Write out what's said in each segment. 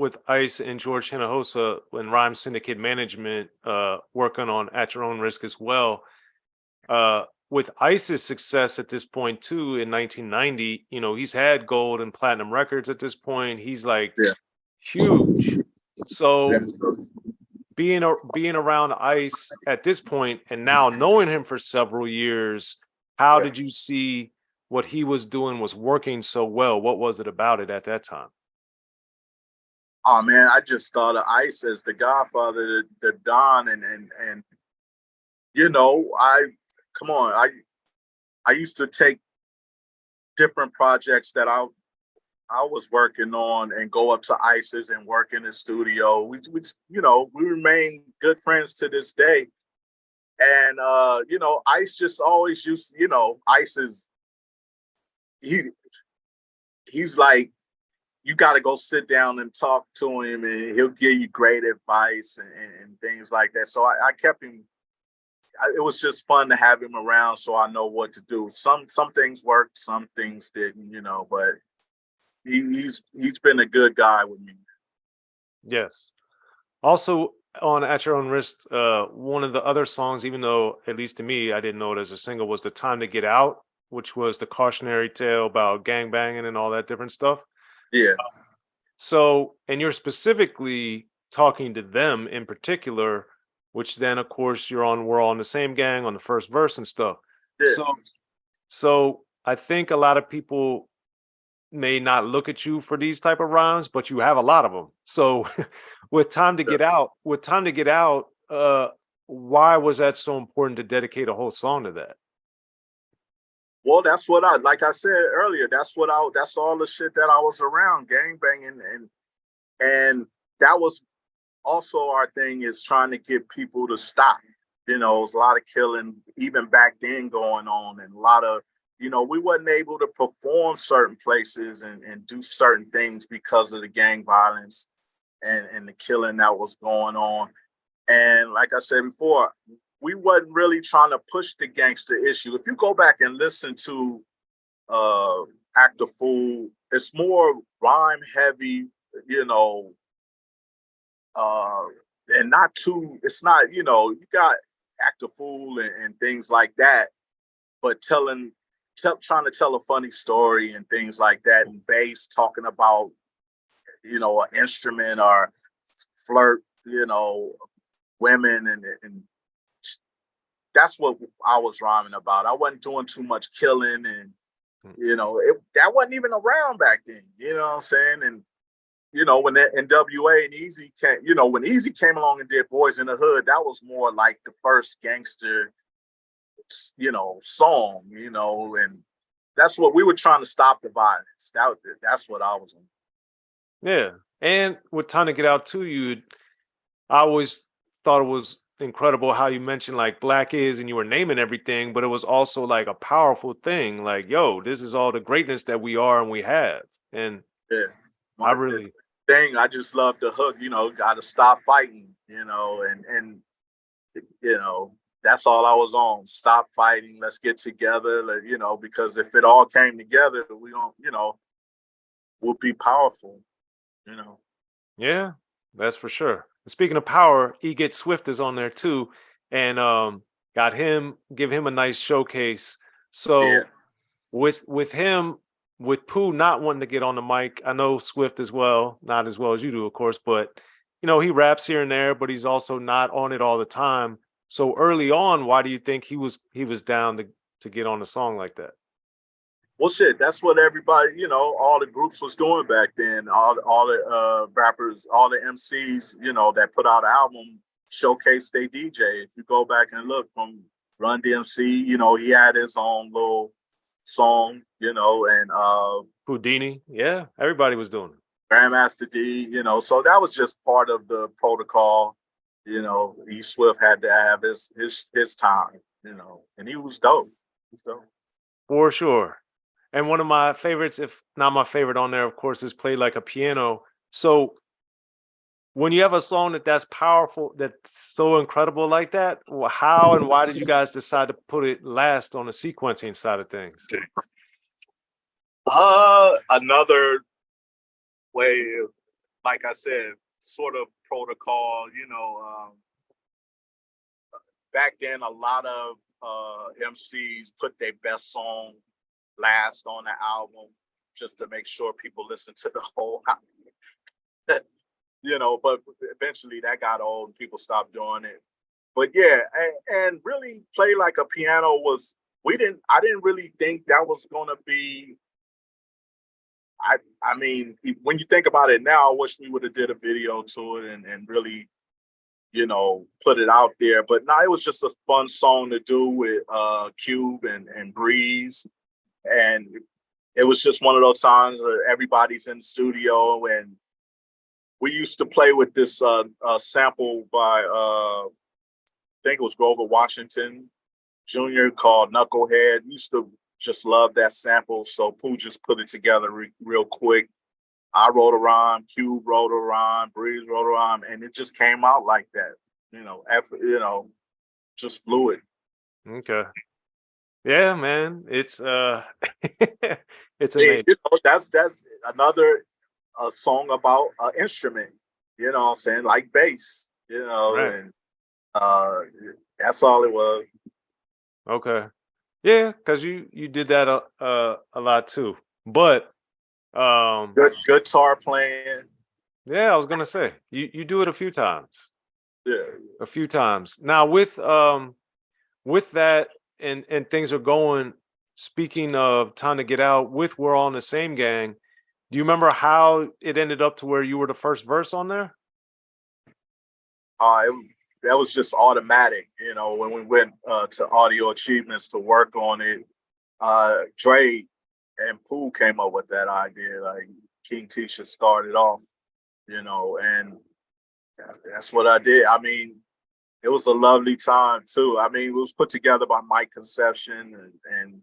with Ice and George Hinojosa and Rhyme Syndicate Management, working on At Your Own Risk as well. With Ice's success at this point too, in 1990, he's had gold and platinum records at this point. He's like huge. So being around Ice at this point and now knowing him for several years, how did you see what he was doing was working so well? What was it about it at that time? Oh man, I just thought of Ice as the godfather, the Don, and I used to take different projects that I was working on and go up to Ice's and work in the studio. We remain good friends to this day. And Ice just always used, Ice is he's like, you got to go sit down and talk to him, and he'll give you great advice and things like that. So I kept him. It was just fun to have him around, so I know what to do. Some things worked, some things didn't, but he's been a good guy with me. Yes. Also on At Your Own Risk, one of the other songs, even though at least to me I didn't know it as a single, was The Time to Get Out, which was the cautionary tale about gang banging and all that different stuff. Yeah. So, and you're specifically talking to them in particular, which then of course we're all in the same gang on the first verse and stuff. Yeah. So I think a lot of people may not look at you for these type of rhymes, but you have a lot of them. So with Time to Get Out, why was that so important to dedicate a whole song to that? Well, that's what like I said earlier, that's all the shit that I was around, gang banging, and that was also our thing, is trying to get people to stop. There was a lot of killing even back then going on, and a lot of, we wasn't able to perform certain places and do certain things because of the gang violence and the killing that was going on. And like I said before, we wasn't really trying to push the gangster issue. If you go back and listen to Act a Fool, it's more rhyme heavy, and not too, it's not, you got Act a Fool and things like that, but trying to tell a funny story and things like that, and bass talking about, an instrument or flirt, women, and that's what I was rhyming about. I wasn't doing too much killing, and that wasn't even around back then. You know what I'm saying? And when that N.W.A. and Eazy came, when Eazy came along and did Boys in the Hood, that was more like the first gangster, song. And that's what we were trying to stop, the violence. That's what I was on. Yeah, and with Time to Get Out too, I always thought it was incredible how you mentioned like Black is, and you were naming everything, but it was also like a powerful thing, like, yo, this is all the greatness that we are and we have. And yeah, I really thing, I just love the hook, gotta stop fighting, and that's all I was on. Stop fighting, let's get together, because if it all came together, we don't, we'll be powerful, Yeah, that's for sure. Speaking of power, Get Swift is on there too, and give him a nice showcase. So with him, with Pooh not wanting to get on the mic, I know Swift as well, not as well as you do, of course, but he raps here and there, but he's also not on it all the time. So early on, why do you think he was down to get on a song like that? Well, shit, that's what everybody, all the groups was doing back then. All the rappers, all the MCs, that put out an album, showcase they DJ. If you go back and look from Run-DMC, he had his own little song, and Houdini, yeah, everybody was doing it. Grandmaster D, so that was just part of the protocol. E Swift had to have his time, and he was dope. For sure. And one of my favorites, if not my favorite on there, of course, is Played Like a Piano. So when you have a song that's powerful, that's so incredible like that, how and why did you guys decide to put it last on the sequencing side of things? Another way like I said, sort of protocol. Back then, a lot of MCs put their best song last on the album just to make sure people listen to the whole album. But eventually that got old and people stopped doing it. But yeah, and really Play Like a Piano was, I didn't really think that was gonna be, I mean, when you think about it now, I wish we would have did a video to it and really, put it out there. But no, it was just a fun song to do with Cube and Breeze. And it was just one of those times that everybody's in the studio, and we used to play with this sample by I think it was Grover Washington Jr. called Knucklehead. Used to just love that sample, so Pooh just put it together real quick. I wrote a rhyme, Cube wrote a rhyme, Breeze wrote a rhyme, and it just came out like that. Just fluid. Okay. Yeah, man. It's it's amazing. That's another song about an instrument. You know what I'm saying? Like bass. Right. And that's all it was. Okay. Yeah, because you did that a lot too. But Good guitar playing. yeah, I was gonna say you do it a few times. Yeah. A few times. Now with that and things are going, speaking of Time to Get Out, with We're All in the Same Gang, do you remember how it ended up to where you were the first verse on there? That was just automatic. When we went to Audio Achievements to work on it, Dre and Pooh came up with that idea. Like King Tisha started off, and that's what I did. I mean, it was a lovely time too. I mean, it was put together by Mike Conception, and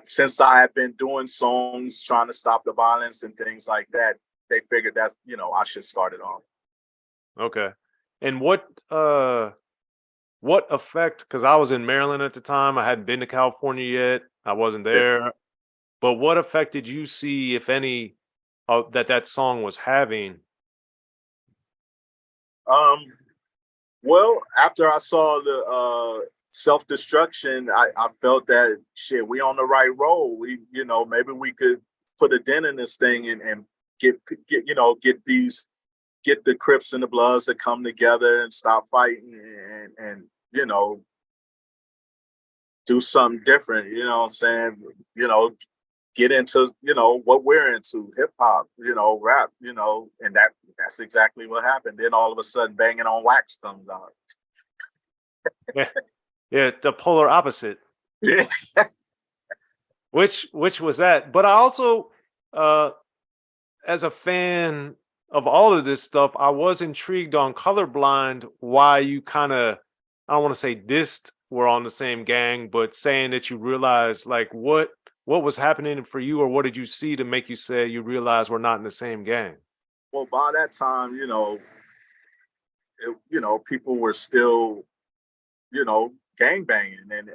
since I had been doing songs trying to stop the violence and things like that, they figured that's I should start it off. Okay. And what effect, because I was in Maryland at the time, I hadn't been to California yet, I wasn't there, but what effect did you see, if any, that song was having? Well, after I saw the self-destruction, I felt that shit, we on the right road. We, maybe we could put a dent in this thing and get the Crips and the Bloods to come together and stop fighting and do something different. You know what I'm saying? Get into what we're into, hip hop, rap, and that's exactly what happened. Then all of a sudden, Banging on Wax comes out. Yeah, the polar opposite. Yeah. Which was that? But I also, as a fan of all of this stuff, I was intrigued on Colorblind, why you kind of, I don't want to say dissed We're on the Same Gang, but saying that you realized like what was happening for you, or what did you see to make you say you realize we're not in the same gang? Well, by that time, people were still, gang banging, and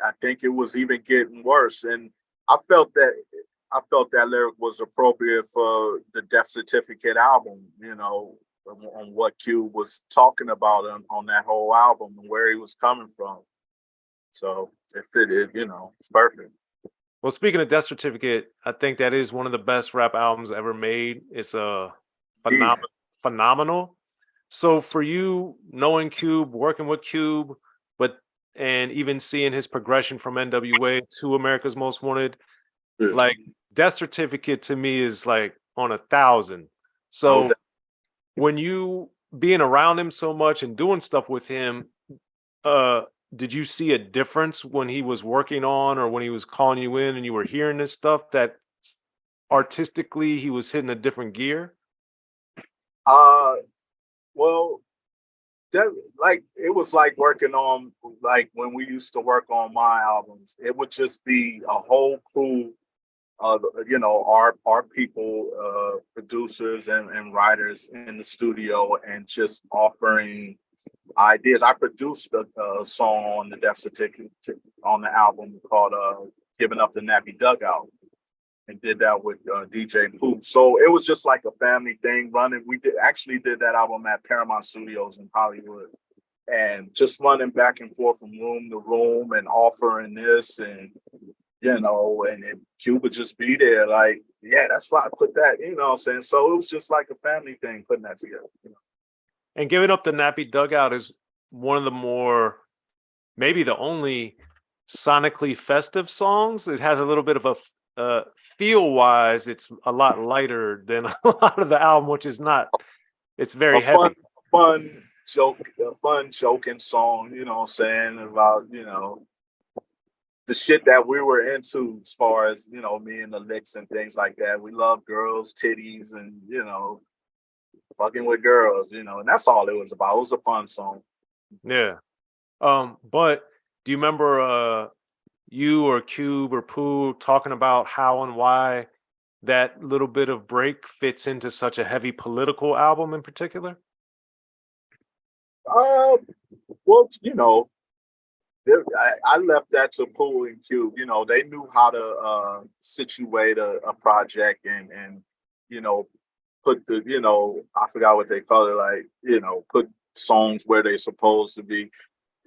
I think it was even getting worse. And I felt that lyric was appropriate for the Death Certificate album, on what Cube was talking about on that whole album and where he was coming from. So it fitted, it's perfect. Well, speaking of Death Certificate, I think that is one of the best rap albums ever made. It's a phenomenal. So for you, knowing Cube, working with Cube, and even seeing his progression from N.W.A to America's Most Wanted, like Death Certificate to me is like on 1,000. So when you being around him so much and doing stuff with him, did you see a difference when he was working on, or when he was calling you in and you were hearing this stuff, that artistically he was hitting a different gear? Well, it was like working on, like when we used to work on my albums, it would just be a whole crew of our people, producers and writers in the studio, and just offering ideas. I produced a song on the Death Certificate on the album called "Giving Up the Nappy Dugout," and did that with DJ Pooh. So it was just like a family thing running. We did that album at Paramount Studios in Hollywood, and just running back and forth from room to room and offering this and and Cuba just be there like, yeah, that's why I put that, what I'm saying? So it was just like a family thing putting that together. And Giving Up the Nappy Dugout is one of the more, maybe the only sonically festive songs. It has a little bit of a feel wise, it's a lot lighter than a lot of the album, which is not, it's very heavy. Fun joke, a fun joking song, you know what I'm saying, about, the shit that we were into as far as, me and the licks and things like that. We love girls, titties, and, fucking with girls, and that's all it was about. It was a fun song. Yeah. But do you remember you or Cube or Pooh talking about how and why that little bit of break fits into such a heavy political album in particular? Well, I left that to Pooh and Cube. They knew how to situate a project and put I forgot what they call it, like, put songs where they're supposed to be.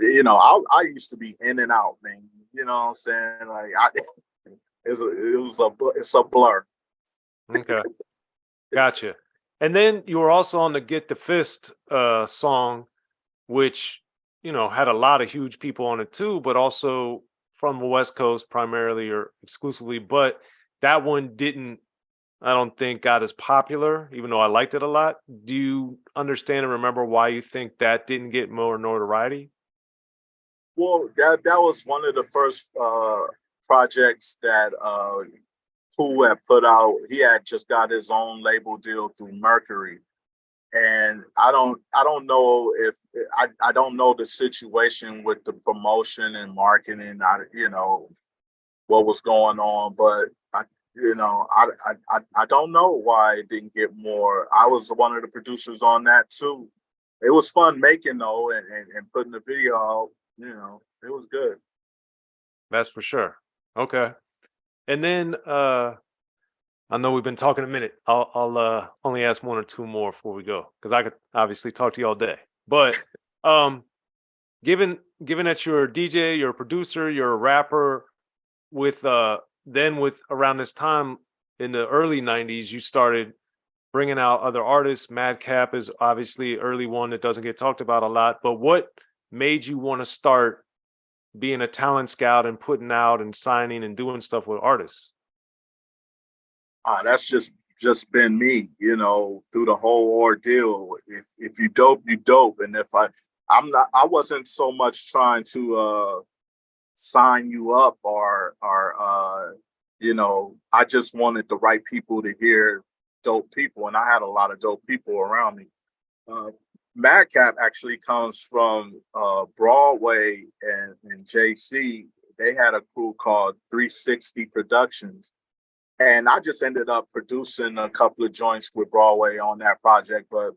I used to be in and out, man. You know what I'm saying? Like it's a blur. Okay. Gotcha. And then you were also on the Get the Fist song, which, had a lot of huge people on it too, but also from the West Coast primarily or exclusively. But that one didn't, I don't think, got as popular, even though I liked it a lot. Do you understand and remember why you think that didn't get more notoriety? Well, that was one of the first projects that Pooh had put out. He had just got his own label deal through Mercury. And I don't know if I don't know the situation with the promotion and marketing, what was going on, but I don't know why it didn't get more. I was one of the producers on that too. It was fun making though, and putting the video out, it was good. That's for sure. Okay. And then I know we've been talking a minute. I'll only ask one or two more before we go, because I could obviously talk to you all day. But um, given that you're a DJ, you're a producer, you're a rapper, with then with around this time in the early '90s, you started bringing out other artists. Madcap is obviously early one that doesn't get talked about a lot. But what made you want to start being a talent scout and putting out and signing and doing stuff with artists? That's just been me, through the whole ordeal. If you dope, you dope. And if I wasn't so much trying to sign you up or I just wanted the right people to hear dope people, and I had a lot of dope people around me. Madcap actually comes from Broadway and JC. They had a crew called 360 Productions. And I just ended up producing a couple of joints with Broadway on that project. But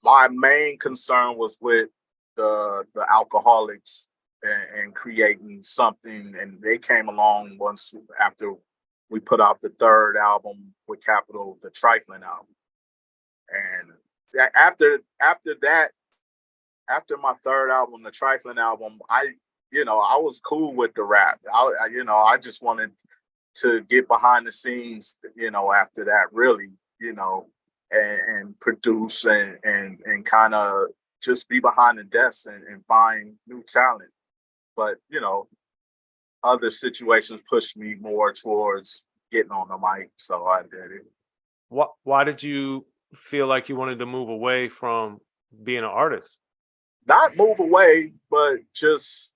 my main concern was with the Alcoholics and creating something. And they came along once after we put out the third album with Capitol, the Trifling album. And after that, after my third album, the Trifling album, I was cool with the rap. I just wanted to get behind the scenes, after that, really, and produce and kind of just be behind the desk and find new talent. But, other situations pushed me more towards getting on the mic. So I did it. Why did you feel like you wanted to move away from being an artist? Not move away, but just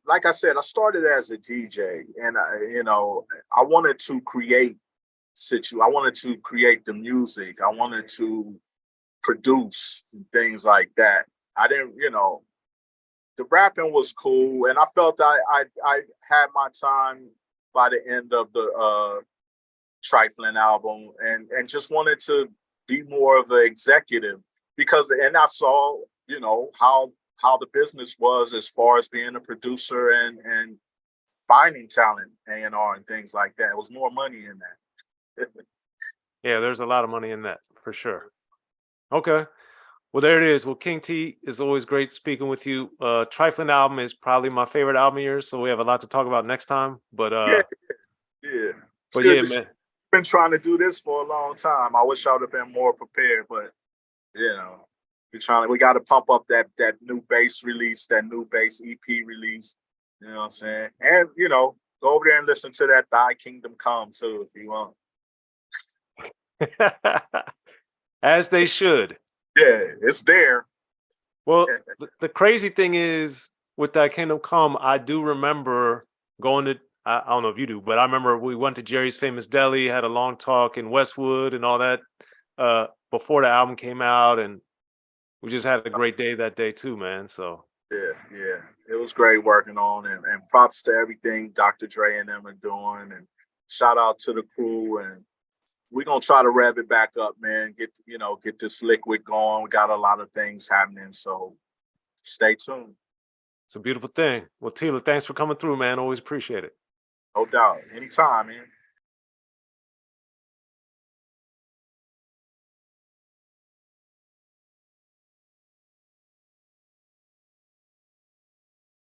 like I said, I started as a DJ, and I wanted to create I wanted to create the music. I wanted to produce things like that. I didn't, the rapping was cool, and I felt I had my time by the end of the Trifling album, and just wanted to be more of an executive, and I saw, how the business was as far as being a producer and finding talent, A&R and things like that. It was more money in that. Yeah, there's a lot of money in that for sure. Okay. Well, there it is. Well, King T, is always great speaking with you. Trifling album is probably my favorite album of yours, so we have a lot to talk about next time. Yeah, yeah. It's But good yeah, to see. man. Been trying to do this for a long time. I wish I would have been more prepared, but you know, we got to pump up that new bass release, that new bass EP release. You know what I'm saying? And go over there and listen to that Thy Kingdom Come too, if you want. As they should. Yeah, it's there. Well, the crazy thing is with that Kingdom Come, I do remember going to, I don't know if you do, but I remember we went to Jerry's Famous Deli, had a long talk in Westwood and all that before the album came out. And we just had a great day that day too, man. So Yeah. It was great working on, and props to everything Dr. Dre and them are doing, and shout out to the crew. And we're gonna try to rev it back up, man. Get this liquid going. We got a lot of things happening, so stay tuned. it's a beautiful thing. Well, Tila, thanks for coming through, man. Always appreciate it. No doubt. Anytime, man.